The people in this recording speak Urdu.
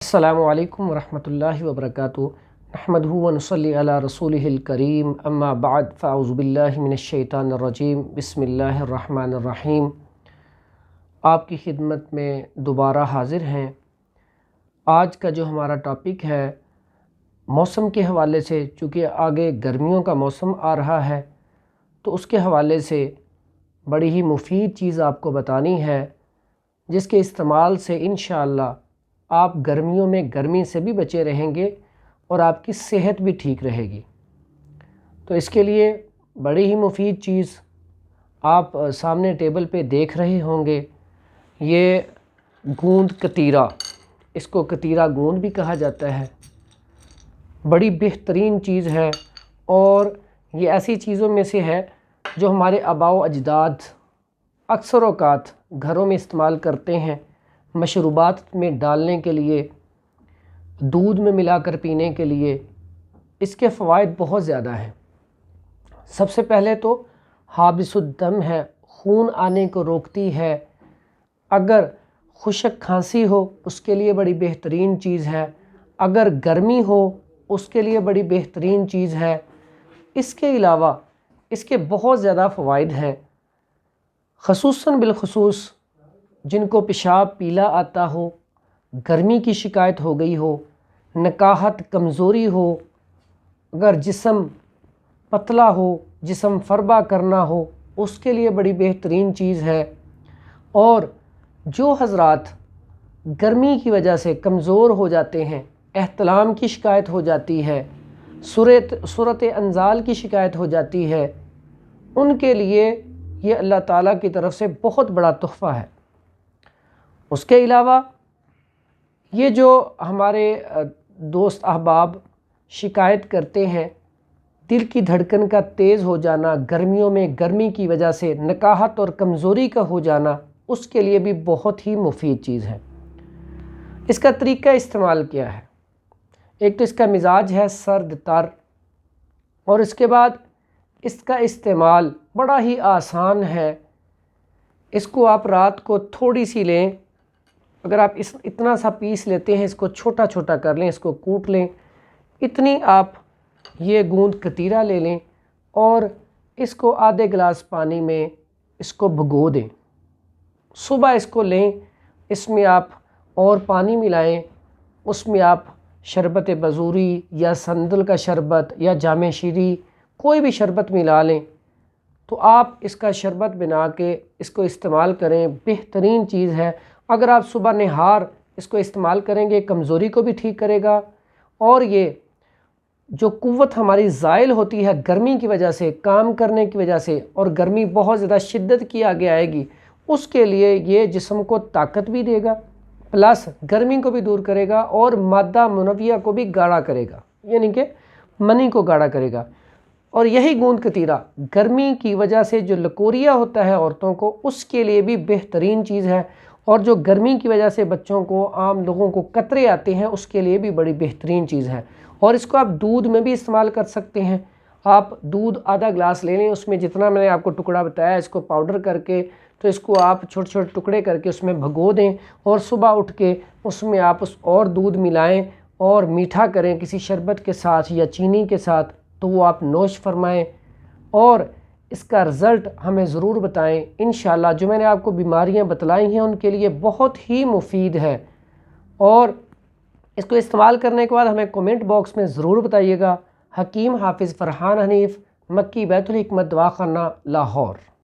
السلام علیکم ورحمۃ اللہ وبرکاتہ۔ نحمدہ ونصلی علی رسولہ الکریم، اما بعد فاعوذ باللہ من الشیطان الرجیم، بسم اللہ الرحمن الرحیم۔ آپ کی خدمت میں دوبارہ حاضر ہیں۔ آج کا جو ہمارا ٹاپک ہے موسم کے حوالے سے، چونکہ آگے گرمیوں کا موسم آ رہا ہے تو اس کے حوالے سے بڑی ہی مفید چیز آپ کو بتانی ہے، جس کے استعمال سے انشاءاللہ آپ گرمیوں میں گرمی سے بھی بچے رہیں گے اور آپ کی صحت بھی ٹھیک رہے گی۔ تو اس کے لیے بڑی ہی مفید چیز آپ سامنے ٹیبل پہ دیکھ رہے ہوں گے، یہ گوند کتیرا، اس کو کتیرا گوند بھی کہا جاتا ہے۔ بڑی بہترین چیز ہے اور یہ ایسی چیزوں میں سے ہے جو ہمارے آباء و اجداد اکثر اوقات گھروں میں استعمال کرتے ہیں، مشروبات میں ڈالنے کے لیے، دودھ میں ملا کر پینے کے لیے۔ اس کے فوائد بہت زیادہ ہیں۔ سب سے پہلے تو حابس الدم ہے، خون آنے کو روکتی ہے۔ اگر خشک کھانسی ہو اس کے لیے بڑی بہترین چیز ہے، اگر گرمی ہو اس کے لیے بڑی بہترین چیز ہے۔ اس کے علاوہ اس کے بہت زیادہ فوائد ہیں، خصوصاً بالخصوص جن کو پیشاب پیلا آتا ہو، گرمی کی شکایت ہو گئی ہو، نکاحت کمزوری ہو، اگر جسم پتلا ہو، جسم فربا کرنا ہو، اس کے لیے بڑی بہترین چیز ہے۔ اور جو حضرات گرمی کی وجہ سے کمزور ہو جاتے ہیں، احتلام کی شکایت ہو جاتی ہے، صورت انزال کی شکایت ہو جاتی ہے، ان کے لیے یہ اللہ تعالیٰ کی طرف سے بہت بڑا تحفہ ہے۔ اس کے علاوہ یہ جو ہمارے دوست احباب شکایت کرتے ہیں، دل کی دھڑکن کا تیز ہو جانا، گرمیوں میں گرمی کی وجہ سے نکاحت اور کمزوری کا ہو جانا، اس کے لیے بھی بہت ہی مفید چیز ہے۔ اس کا طریقہ استعمال کیا ہے؟ ایک تو اس کا مزاج ہے سرد تر، اور اس کے بعد اس کا استعمال بڑا ہی آسان ہے۔ اس کو آپ رات کو تھوڑی سی لیں، اگر آپ اتنا سا پیس لیتے ہیں، اس کو چھوٹا چھوٹا کر لیں، اس کو کوٹ لیں، اتنی آپ یہ گوند کتیرا لے لیں اور اس کو آدھے گلاس پانی میں اس کو بھگو دیں۔ صبح اس کو لیں، اس میں آپ اور پانی ملائیں، اس میں آپ شربت بزوری یا سندل کا شربت یا جام شیری کوئی بھی شربت ملا لیں، تو آپ اس کا شربت بنا کے اس کو استعمال کریں، بہترین چیز ہے۔ اگر آپ صبح نہار اس کو استعمال کریں گے، کمزوری کو بھی ٹھیک کرے گا، اور یہ جو قوت ہماری زائل ہوتی ہے گرمی کی وجہ سے، کام کرنے کی وجہ سے، اور گرمی بہت زیادہ شدت کی آگے آئے گی، اس کے لیے یہ جسم کو طاقت بھی دے گا، پلس گرمی کو بھی دور کرے گا اور مادہ منویہ کو بھی گاڑھا کرے گا، یعنی کہ منی کو گاڑھا کرے گا۔ اور یہی گوند کتیرا گرمی کی وجہ سے جو لکوریا ہوتا ہے عورتوں کو، اس کے لیے بھی بہترین چیز ہے، اور جو گرمی کی وجہ سے بچوں کو، عام لوگوں کو قطرے آتے ہیں، اس کے لیے بھی بڑی بہترین چیز ہے۔ اور اس کو آپ دودھ میں بھی استعمال کر سکتے ہیں۔ آپ دودھ آدھا گلاس لے لیں، اس میں جتنا میں نے آپ کو ٹکڑا بتایا اس کو پاؤڈر کر کے، تو اس کو آپ چھوٹے چھوٹے ٹکڑے کر کے اس میں بھگو دیں، اور صبح اٹھ کے اس میں آپ اور دودھ ملائیں اور میٹھا کریں کسی شربت کے ساتھ یا چینی کے ساتھ، تو وہ آپ نوش فرمائیں، اور اس کا رزلٹ ہمیں ضرور بتائیں۔ انشاءاللہ جو میں نے آپ کو بیماریاں بتلائی ہیں ان کے لیے بہت ہی مفید ہے، اور اس کو استعمال کرنے کے بعد ہمیں کومنٹ باکس میں ضرور بتائیے گا۔ حکیم حافظ فرحان حنیف، مکی بیت الحکمت دواخانہ، لاہور۔